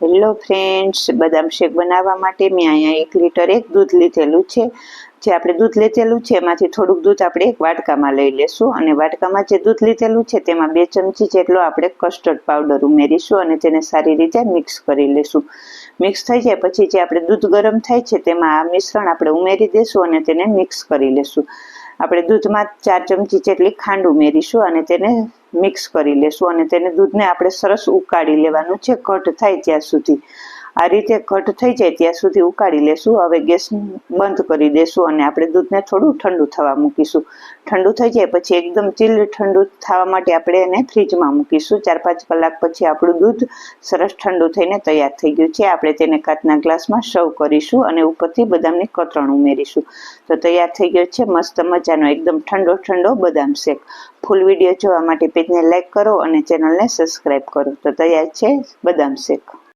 Hello friends, બદામ શેક બનાવવા માટે મેં અહીંયા 1 લીટર દૂધ લીધેલું છે. જે આપણે દૂધ લીધેલું છે એમાંથી થોડુંક દૂધ આપણે એક વાટકામાં લઈ લેશું અને વાટકામાં જે દૂધ લીધેલું છે તેમાં 2 ચમચી જેટલો આપણે કસ્ટર્ડ પાવડર ઉમેરીશું અને તેને સારી રીતે મિક્સ કરી લેશું. મિક્સ થઈ જાય પછી જે આપણે દૂધ ગરમ થાય છે તેમાં આ મિશ્રણ આપણે ઉમેરી દઈશું અને તેને મિક્સ કરી લેશું. આપણે દૂધમાં 4 ચમચી જેટલી ખાંડ ઉમેરીશું અને તેને મિક્સ કરી લેશું અને તેને દૂધને આપણે સરસ ઉકાળી લેવાનું છે ઘટ થાય ત્યાં સુધી. આ રીતે ઘટ થઈ જાય ત્યાં સુધી ઉકાળી લેશું. હવે ગેસ બંધ કરી દેશું અને આપણે દૂધને થોડું ઠંડુ થવા મૂકીશું. ઠંડુ થઈ જાય પછી એકદમ ચીલ્ડ ઠંડુ થવા માટે આપણે એને ફ્રીજમાં મૂકીશું. 4-5 કલાક પછી આપણું દૂધ સરસ ઠંડુ થઈને તૈયાર થઈ ગયું છે. આપણે તેને કાચના ગ્લાસમાં સર્વ કરીશું અને ઉપરથી બદામની કતરણ ઉમેરીશું. તો તૈયાર થઈ ગયો છે મસ્ત મજાનો એકદમ ઠંડો ઠંડો બદામ શેક. ફૂલ વિડીયો જોવા માટે પેજને લાઈક કરો અને ચેનલને સબસ્ક્રાઈબ કરો. તો તૈયાર છે બદામ શેક.